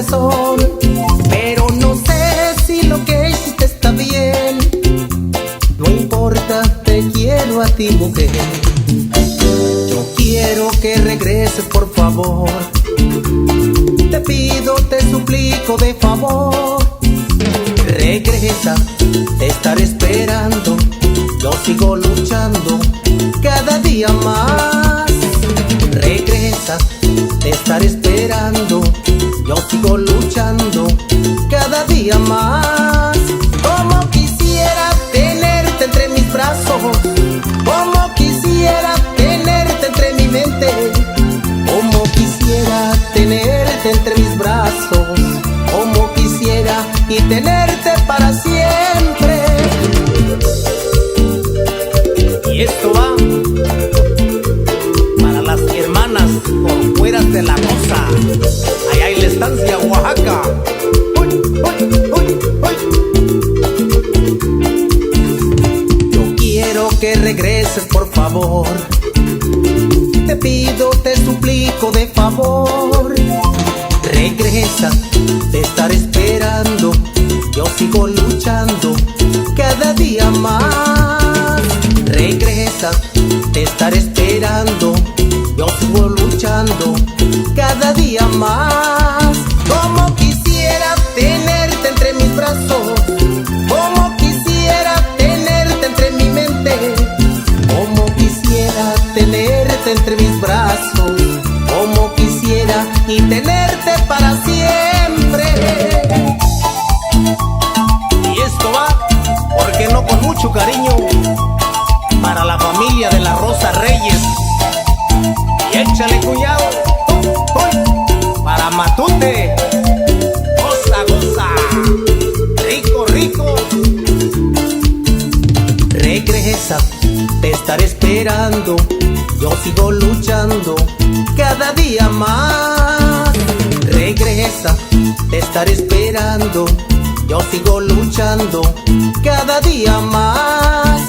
corazón, pero no sé si lo que hiciste está bien. No importa, te quiero a ti, mujer. Yo quiero que regreses, por favor. Te pido, te suplico de favor. Regresa, te estaré esperando. Yo sigo luchando cada día más. Regresa, te estaré esperando. Yo sigo luchando cada día más. Como quisiera tenerte entre mis brazos, como quisiera tenerte entre mi mente, como quisiera tenerte entre mis brazos, como quisiera y tenerte para siempre. Y esto va para las hermanas por fuera de la Rosa, allá en la estancia Oaxaca. ¡Uy, uy, uy, uy! Yo quiero que regreses, por favor. Te pido, te suplico de favor. Regresa, te estaré esperando. Yo sigo luchando cada día más. Regresa, te estaré esperando. Yo sigo luchando cada día más. Como quisiera tenerte entre mis brazos, como quisiera tenerte entre mi mente, como quisiera tenerte entre mis brazos, como quisiera y tenerte para siempre. Y esto va, porque no con mucho cariño, para la familia de la Rosa Reyes. Y échale, cuñado, para Matute. Goza, goza, rico, rico. Regresa, te estaré esperando. Yo sigo luchando cada día más. Regresa, te estaré esperando. Yo sigo luchando cada día más.